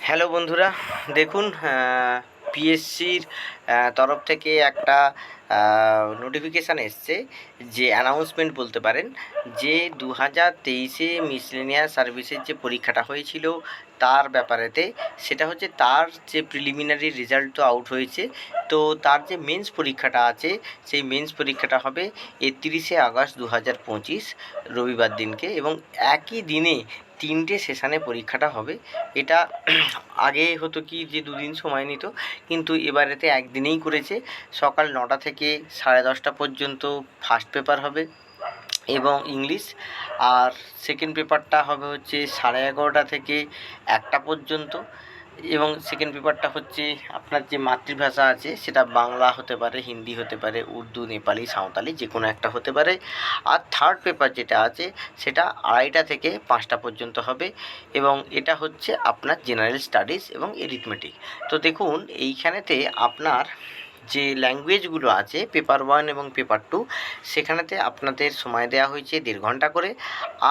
Hello বন্ধুরা, দেখুন পিএসসির তরফ থেকে একটা নোটিফিকেশান এসছে, যে অ্যানাউন্সমেন্ট বলতে পারেন, যে 2023-এ মিসলেনিয়াস সার্ভিসের যে পরীক্ষাটা হয়েছিল তার ব্যাপারেতে। সেটা হচ্ছে তার যে প্রিলিমিনারি রেজাল্ট তো আউট হয়েছে, তো তার যে মেন্স পরীক্ষাটা আছে সেই মেন্স পরীক্ষাটা হবে 31শে আগস্ট 2025 রবিবার দিনকে, এবং একই দিনে 3টে সেশানে পরীক্ষাটা হবে। এটা আগে হতো কি যে দুদিন সময় নিত, কিন্তু এবারেতে একদিনেই করেছে। সকাল 9টা থেকে 10:30 পর্যন্ত ফার্স্ট পেপার হবে এবং ইংলিশ, আর সেকেন্ড পেপারটা হবে হচ্ছে 11:30 থেকে 1টা পর্যন্ত। এবং সেকেন্ড পেপারটা হচ্ছে আপনার যে মাতৃভাষা আছে সেটা বাংলা হতে পারে, হিন্দি হতে পারে, উর্দু, নেপালি, সাঁওতালি যে কোনো একটা হতে পারে। আর থার্ড পেপার যেটা আছে সেটা 2:30টা থেকে 5টা পর্যন্ত হবে, এবং এটা হচ্ছে আপনার জেনারেল স্টাডিজ এবং এরিথমেটিক। তো দেখুন এইখানেতে আপনার যে ল্যাঙ্গুয়েজগুলো আছে পেপার 1 এবং পেপার 2, সেখানেতে আপনাদের সময় দেওয়া হয়েছে 1.5 ঘন্টা করে।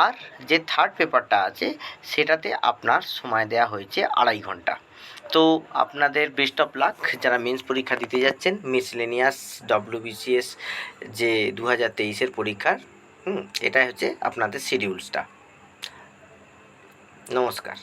আর যে থার্ড পেপারটা আছে সেটাতে আপনার সময় দেওয়া হয়েছে 2.5 ঘন্টা। তো আপনাদের বেস্ট অফ লাক যারা মেন্স পরীক্ষা দিতে যাচ্ছেন, মিসলেনিয়াস WBCS যে 2023-এর পরীক্ষার। এটাই হচ্ছে আপনাদের শিডিউলসটা। নমস্কার।